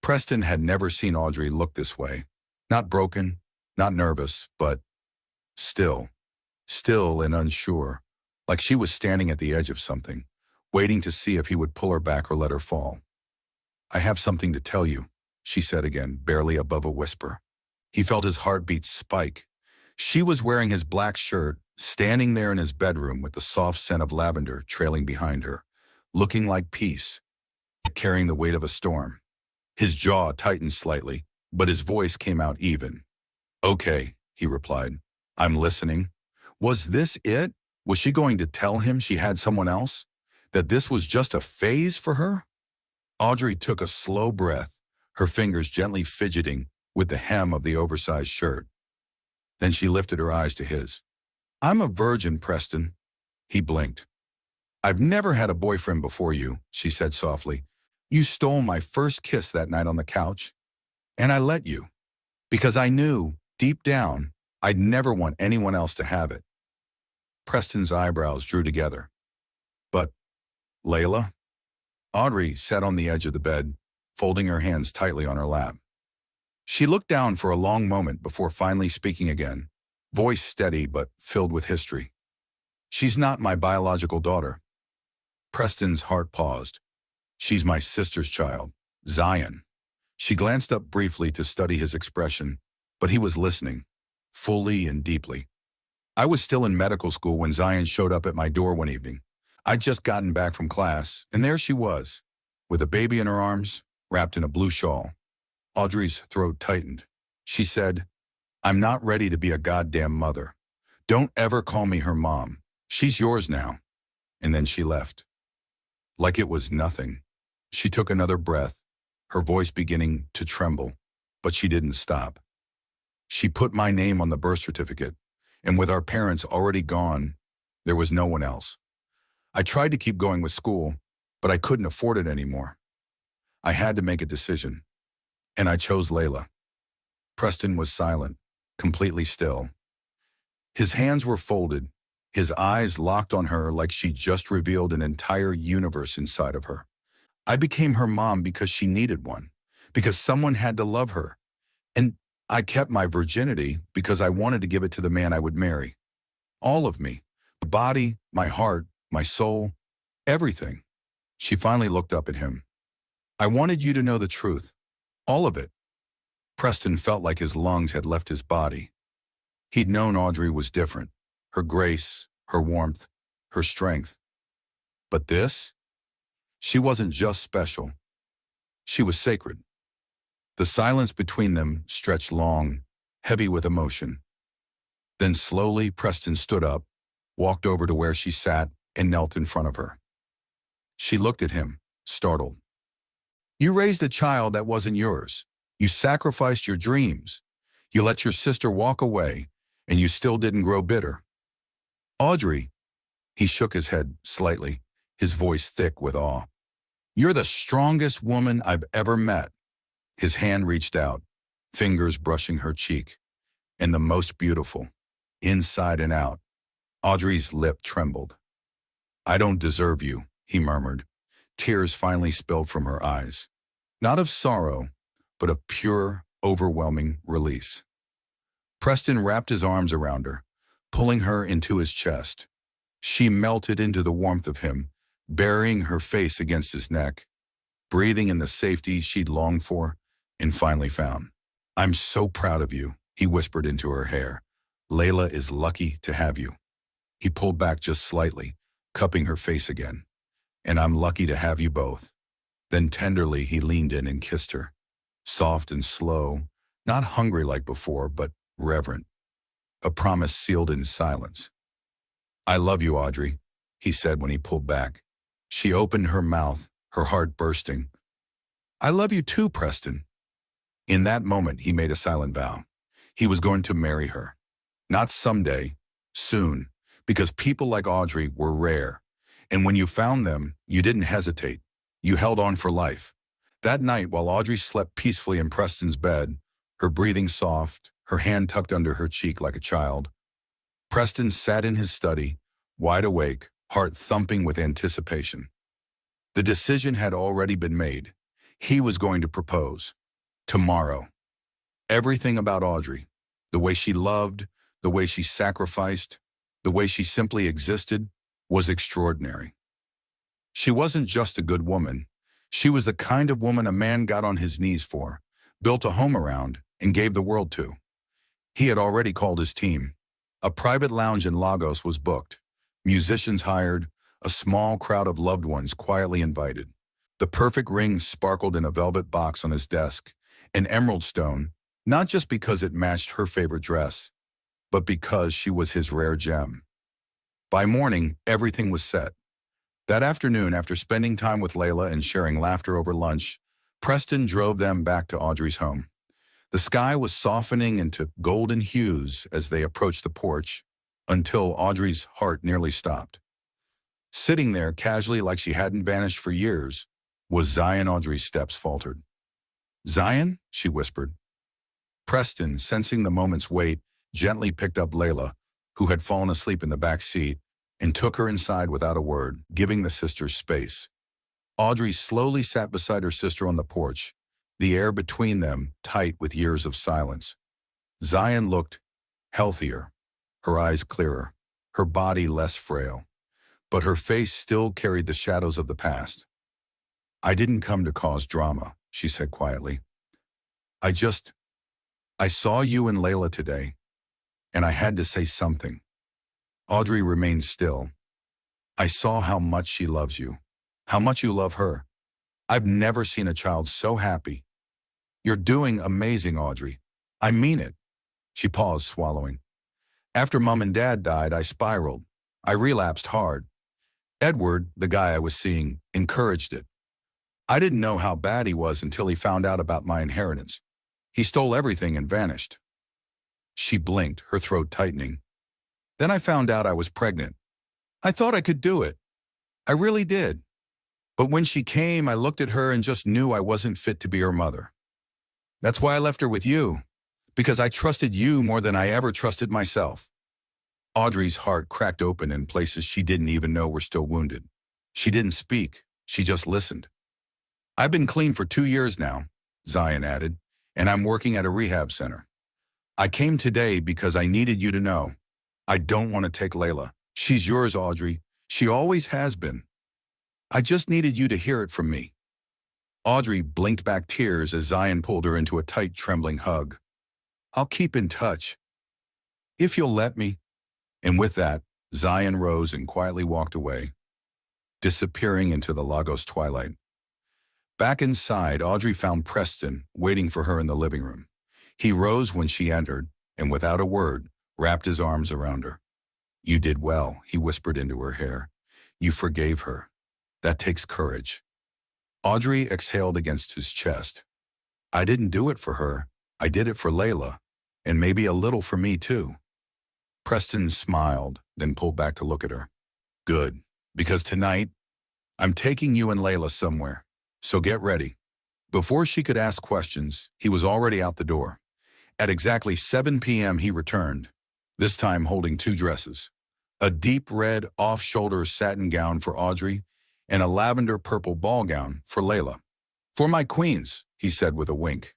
Preston had never seen Audrey look this way. Not broken, not nervous, but still and unsure, like she was standing at the edge of something, waiting to see if he would pull her back or let her fall. "I have something to tell you," she said again, barely above a whisper. He felt his heartbeat spike. She was wearing his black shirt, standing there in his bedroom with the soft scent of lavender trailing behind her, looking like peace, carrying the weight of a storm. His jaw tightened slightly, but his voice came out even. "Okay," he replied. "I'm listening." Was this it? Was she going to tell him she had someone else? That this was just a phase for her? Audrey took a slow breath, her fingers gently fidgeting with the hem of the oversized shirt. Then she lifted her eyes to his. "I'm a virgin, Preston." He blinked. "I've never had a boyfriend before you," she said softly. "You stole my first kiss that night on the couch, and I let you, because I knew, deep down, I'd never want anyone else to have it." Preston's eyebrows drew together. "But, Layla?" Audrey sat on the edge of the bed, folding her hands tightly on her lap. She looked down for a long moment before finally speaking again, voice steady but filled with history. "She's not my biological daughter." Preston's heart paused. "She's my sister's child, Zion." She glanced up briefly to study his expression, but he was listening, fully and deeply. "I was still in medical school when Zion showed up at my door one evening. I'd just gotten back from class, and there she was, with a baby in her arms, wrapped in a blue shawl." Audrey's throat tightened. She said, "I'm not ready to be a goddamn mother. Don't ever call me her mom. She's yours now." And then she left. Like it was nothing. She took another breath, her voice beginning to tremble, but she didn't stop. "She put my name on the birth certificate, and with our parents already gone, there was no one else. I tried to keep going with school, but I couldn't afford it anymore. I had to make a decision, and I chose Layla." Preston was silent, completely still. His hands were folded, his eyes locked on her like she just revealed an entire universe inside of her. "I became her mom because she needed one, because someone had to love her. And I kept my virginity because I wanted to give it to the man I would marry. All of me, the body, my heart, my soul, everything." She finally looked up at him. "I wanted you to know the truth, all of it." Preston felt like his lungs had left his body. He'd known Audrey was different, her grace, her warmth, her strength. But this? She wasn't just special. She was sacred. The silence between them stretched long, heavy with emotion. Then slowly Preston stood up, walked over to where she sat, and knelt in front of her. She looked at him, startled. "You raised a child that wasn't yours. You sacrificed your dreams. You let your sister walk away, and you still didn't grow bitter." "Audrey," he shook his head slightly, his voice thick with awe. "You're the strongest woman I've ever met." His hand reached out, fingers brushing her cheek, and the most beautiful, inside and out. Audrey's lip trembled. "I don't deserve you," he murmured. Tears finally spilled from her eyes. Not of sorrow, but of pure, overwhelming release. Preston wrapped his arms around her, pulling her into his chest. She melted into the warmth of him, burying her face against his neck, breathing in the safety she'd longed for and finally found. "I'm so proud of you," he whispered into her hair. "Layla is lucky to have you." He pulled back just slightly, cupping her face again. and I'm lucky to have you both." Then tenderly he leaned in and kissed her, soft and slow, not hungry like before, but reverent, a promise sealed in silence. "I love you, Audrey," he said when he pulled back. She opened her mouth, her heart bursting. "I love you too, Preston." In that moment, he made a silent vow. He was going to marry her. Not someday, soon, because people like Audrey were rare. And when you found them, you didn't hesitate. You held on for life. That night, while Audrey slept peacefully in Preston's bed, her breathing soft, her hand tucked under her cheek like a child, Preston sat in his study, wide awake, heart thumping with anticipation. The decision had already been made. He was going to propose. Tomorrow. Everything about Audrey, the way she loved, the way she sacrificed, the way she simply existed, was extraordinary. She wasn't just a good woman. She was the kind of woman a man got on his knees for, built a home around, and gave the world to. He had already called his team. A private lounge in Lagos was booked, musicians hired, a small crowd of loved ones quietly invited. The perfect ring sparkled in a velvet box on his desk, an emerald stone, not just because it matched her favorite dress, but because she was his rare gem. By morning, everything was set. That afternoon, after spending time with Layla and sharing laughter over lunch, Preston drove them back to Audrey's home. The sky was softening into golden hues as they approached the porch, until Audrey's heart nearly stopped. Sitting there casually like she hadn't vanished for years, was Zion. Audrey's steps faltered. "Zion?" she whispered. Preston, sensing the moment's weight, gently picked up Layla, who had fallen asleep in the back seat, and took her inside without a word, giving the sisters space. Audrey slowly sat beside her sister on the porch, the air between them tight with years of silence. Zion looked healthier, her eyes clearer, her body less frail, but her face still carried the shadows of the past. "I didn't come to cause drama," she said quietly. I saw you and Layla today, and I had to say something." Audrey remained still. "I saw how much she loves you, how much you love her. I've never seen a child so happy. You're doing amazing, Audrey. I mean it." She paused, swallowing. "After Mom and Dad died, I spiraled. I relapsed hard. Edward, the guy I was seeing, encouraged it. I didn't know how bad he was until he found out about my inheritance. He stole everything and vanished." She blinked, her throat tightening. "Then I found out I was pregnant. I thought I could do it. I really did. But when she came, I looked at her and just knew I wasn't fit to be her mother. That's why I left her with you, because I trusted you more than I ever trusted myself." Audrey's heart cracked open in places she didn't even know were still wounded. She didn't speak. She just listened. "I've been clean for 2 years now," Zion added, "and I'm working at a rehab center. I came today because I needed you to know. I don't want to take Layla. She's yours, Audrey. She always has been. I just needed you to hear it from me." Audrey blinked back tears as Zion pulled her into a tight, trembling hug. "I'll keep in touch. If you'll let me." And with that, Zion rose and quietly walked away, disappearing into the Lagos twilight. Back inside, Audrey found Preston waiting for her in the living room. He rose when she entered, and without a word, wrapped his arms around her. "You did well," he whispered into her hair. "You forgave her. That takes courage." Audrey exhaled against his chest. "I didn't do it for her. I did it for Layla, and maybe a little for me too." Preston smiled, then pulled back to look at her. "Good, because tonight, I'm taking you and Layla somewhere. So get ready." Before she could ask questions, he was already out the door. At exactly 7 p.m. he returned, this time holding 2 dresses. A deep red off-shoulder satin gown for Audrey and a lavender purple ball gown for Layla. "For my queens," he said with a wink.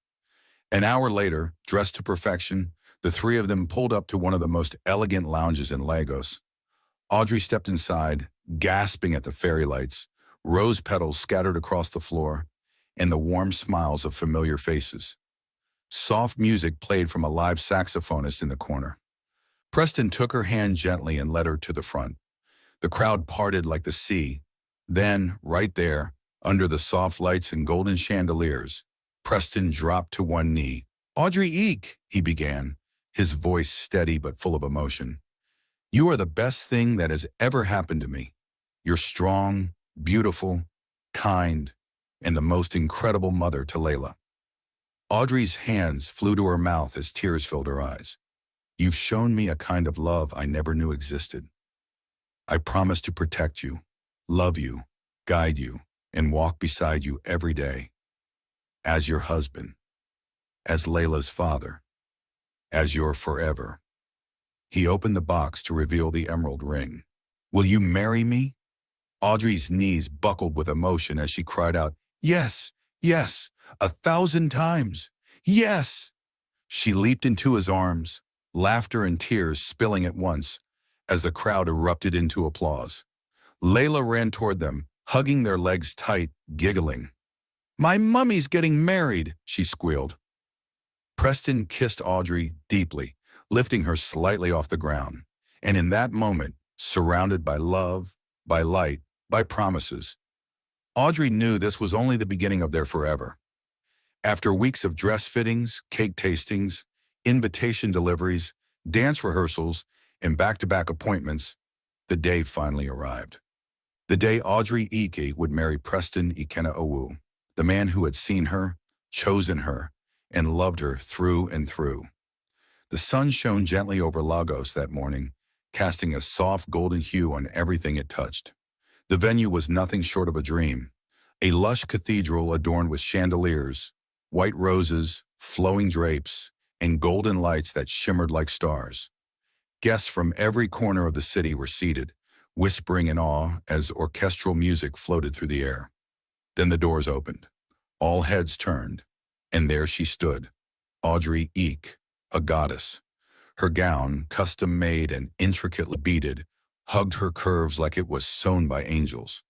An hour later, dressed to perfection, the 3 of them pulled up to one of the most elegant lounges in Lagos. Audrey stepped inside, gasping at the fairy lights, rose petals scattered across the floor, and the warm smiles of familiar faces. Soft music played from a live saxophonist in the corner. Preston took her hand gently and led her to the front. The crowd parted like the sea, Then, right there, under the soft lights and golden chandeliers, Preston dropped to one knee. "Audrey Eek," he began, his voice steady but full of emotion. "You are the best thing that has ever happened to me. You're strong, beautiful, kind, and the most incredible mother to Layla." Audrey's hands flew to her mouth as tears filled her eyes. "You've shown me a kind of love I never knew existed. I promise to protect you, love you, guide you, and walk beside you every day. As your husband, as Layla's father, as your forever." He opened the box to reveal the emerald ring. "Will you marry me?" Audrey's knees buckled with emotion as she cried out, "Yes, yes, 1,000 times, yes!" She leaped into his arms, laughter and tears spilling at once as the crowd erupted into applause. Layla ran toward them, hugging their legs tight, giggling. "My mummy's getting married," she squealed. Preston kissed Audrey deeply, lifting her slightly off the ground. And in that moment, surrounded by love, by light, by promises, Audrey knew this was only the beginning of their forever. After weeks of dress fittings, cake tastings, invitation deliveries, dance rehearsals, and back-to-back appointments, the day finally arrived. The day Audrey Ike would marry Preston Ikena-Owu, the man who had seen her, chosen her, and loved her through and through. The sun shone gently over Lagos that morning, casting a soft golden hue on everything it touched. The venue was nothing short of a dream, a lush cathedral adorned with chandeliers, white roses, flowing drapes, and golden lights that shimmered like stars. Guests from every corner of the city were seated, whispering in awe as orchestral music floated through the air. Then the doors opened. All heads turned, and there she stood, Audrey Eek, a goddess. Her gown, custom-made and intricately beaded, hugged her curves like it was sewn by angels.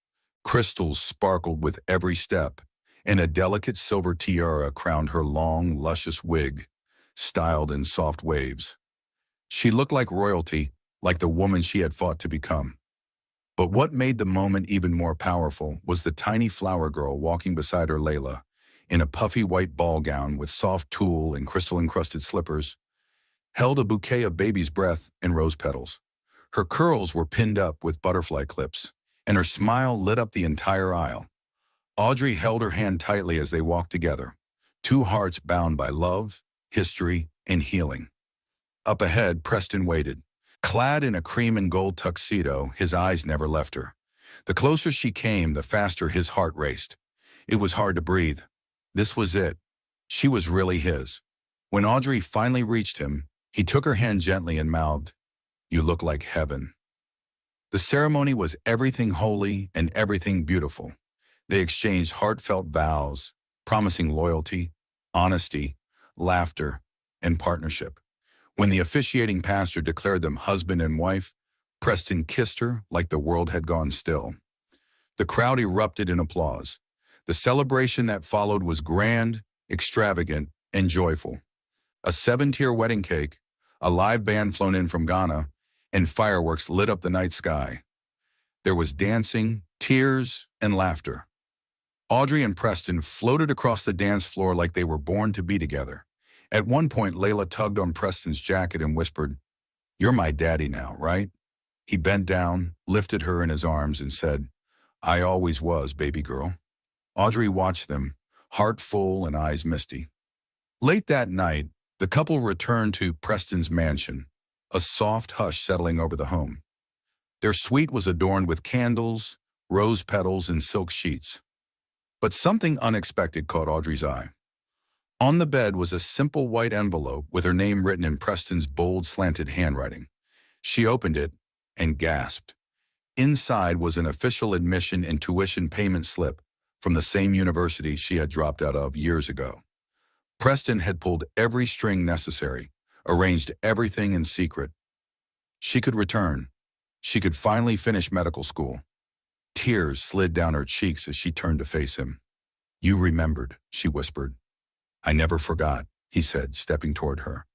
Crystals sparkled with every step, and a delicate silver tiara crowned her long, luscious wig, styled in soft waves. She looked like royalty, like the woman she had fought to become. But what made the moment even more powerful was the tiny flower girl walking beside her, Layla, in a puffy white ball gown with soft tulle and crystal-encrusted slippers, held a bouquet of baby's breath and rose petals. Her curls were pinned up with butterfly clips, and her smile lit up the entire aisle. Audrey held her hand tightly as they walked together, two hearts bound by love, history, and healing. Up ahead, Preston waited. Clad in a cream and gold tuxedo, his eyes never left her. The closer she came, the faster his heart raced. It was hard to breathe. This was it. She was really his. When Audrey finally reached him, he took her hand gently and mouthed, "You look like heaven." The ceremony was everything holy and everything beautiful. They exchanged heartfelt vows, promising loyalty, honesty, laughter, and partnership. When the officiating pastor declared them husband and wife, Preston kissed her like the world had gone still. The crowd erupted in applause. The celebration that followed was grand, extravagant, and joyful. A 7-tier wedding cake, a live band flown in from Ghana, and fireworks lit up the night sky. There was dancing, tears, and laughter. Audrey and Preston floated across the dance floor like they were born to be together. At one point, Layla tugged on Preston's jacket and whispered, "You're my daddy now, right?" He bent down, lifted her in his arms, and said, "I always was, baby girl." Audrey watched them, heart full and eyes misty. Late that night, the couple returned to Preston's mansion, a soft hush settling over the home. Their suite was adorned with candles, rose petals, and silk sheets. But something unexpected caught Audrey's eye. On the bed was a simple white envelope with her name written in Preston's bold, slanted handwriting. She opened it and gasped. Inside was an official admission and tuition payment slip from the same university she had dropped out of years ago. Preston had pulled every string necessary, arranged everything in secret. She could return. She could finally finish medical school. Tears slid down her cheeks as she turned to face him. "You remembered," she whispered. "I never forgot," he said, stepping toward her.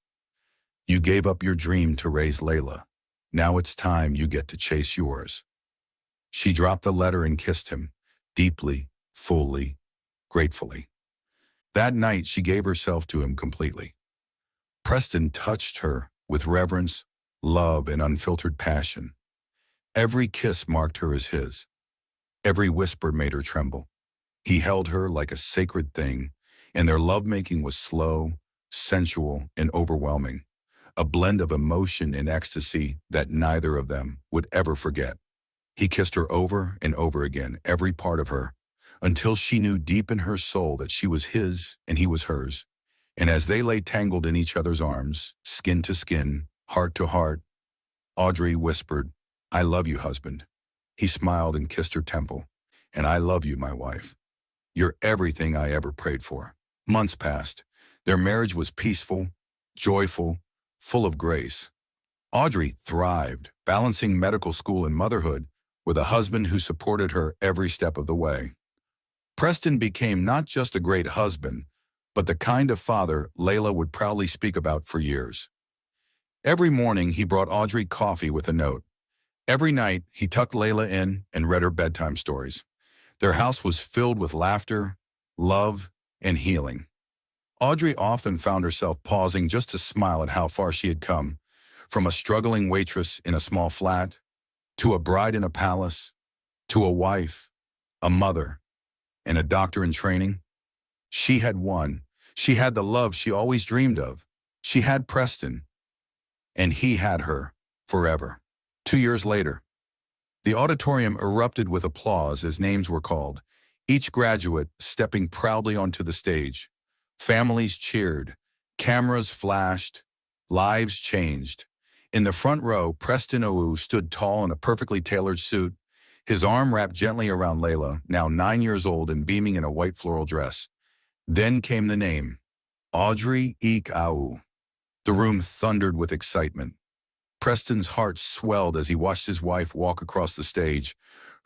"You gave up your dream to raise Layla. Now it's time you get to chase yours." She dropped the letter and kissed him, deeply, fully, gratefully. That night, she gave herself to him completely. Preston touched her with reverence, love, and unfiltered passion. Every kiss marked her as his. Every whisper made her tremble. He held her like a sacred thing, and their lovemaking was slow, sensual, and overwhelming, a blend of emotion and ecstasy that neither of them would ever forget. He kissed her over and over again, every part of her, until she knew deep in her soul that she was his and he was hers. And as they lay tangled in each other's arms, skin to skin, heart to heart, Audrey whispered, "I love you, husband." He smiled and kissed her temple. "And I love you, my wife. You're everything I ever prayed for." Months passed. Their marriage was peaceful, joyful, full of grace. Audrey thrived, balancing medical school and motherhood with a husband who supported her every step of the way. Preston became not just a great husband, but the kind of father Layla would proudly speak about for years. Every morning, he brought Audrey coffee with a note. Every night, he tucked Layla in and read her bedtime stories. Their house was filled with laughter, love, and healing. Audrey often found herself pausing just to smile at how far she had come, from a struggling waitress in a small flat, to a bride in a palace, to a wife, a mother, and a doctor in training. She had won. She had the love she always dreamed of. She had Preston, and he had her forever. 2 years later, the auditorium erupted with applause as names were called, each graduate stepping proudly onto the stage. Families cheered, cameras flashed, lives changed. In the front row, Preston Owu stood tall in a perfectly tailored suit, his arm wrapped gently around Layla, now 9 years old and beaming in a white floral dress. Then came the name, Audrey Owu. The room thundered with excitement. Preston's heart swelled as he watched his wife walk across the stage,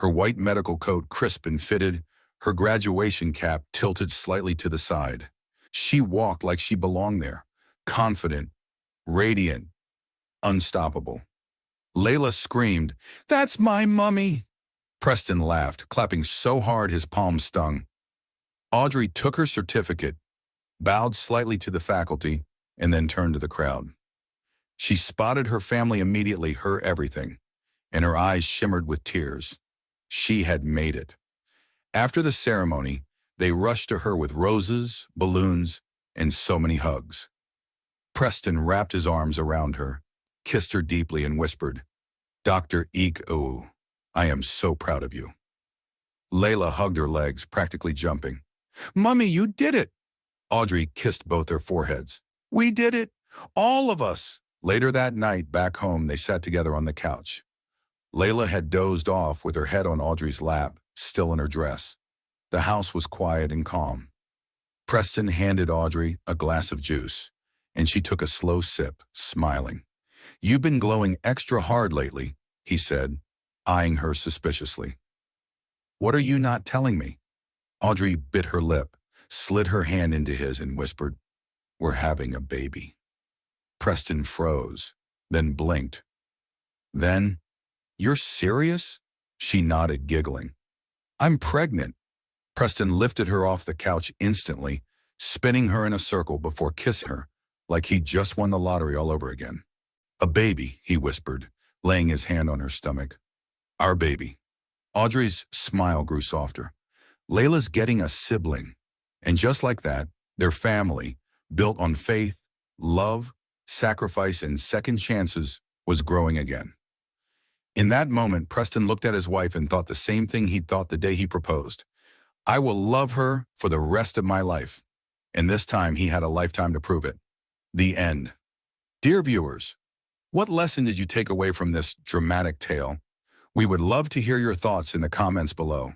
her white medical coat crisp and fitted, her graduation cap tilted slightly to the side. She walked like she belonged there, confident, radiant, unstoppable. Layla screamed, "That's my mummy!" Preston laughed, clapping so hard his palms stung. Audrey took her certificate, bowed slightly to the faculty, and then turned to the crowd. She spotted her family immediately, her everything, and her eyes shimmered with tears. She had made it. After the ceremony, they rushed to her with roses, balloons, and so many hugs. Preston wrapped his arms around her, kissed her deeply, and whispered, "Dr. Owu, I am so proud of you." Layla hugged her legs, practically jumping. "Mummy, you did it!" Audrey kissed both their foreheads. "We did it! All of us!" Later that night, back home, they sat together on the couch. Layla had dozed off with her head on Audrey's lap, still in her dress. The house was quiet and calm. Preston handed Audrey a glass of juice, and she took a slow sip, smiling. "You've been glowing extra hard lately," he said, eyeing her suspiciously. "What are you not telling me?" Audrey bit her lip, slid her hand into his, and whispered, "We're having a baby." Preston froze, then blinked. Then, "You're serious?" She nodded, giggling. "I'm pregnant." Preston lifted her off the couch instantly, spinning her in a circle before kissing her, like he'd just won the lottery all over again. "A baby," he whispered, laying his hand on her stomach. "Our baby." Audrey's smile grew softer. "Layla's getting a sibling." And just like that, their family, built on faith, love, sacrifice, and second chances, was growing again. In that moment, Preston looked at his wife and thought the same thing he'd thought the day he proposed. "I will love her for the rest of my life." And this time, he had a lifetime to prove it. The end. Dear viewers, what lesson did you take away from this dramatic tale? We would love to hear your thoughts in the comments below.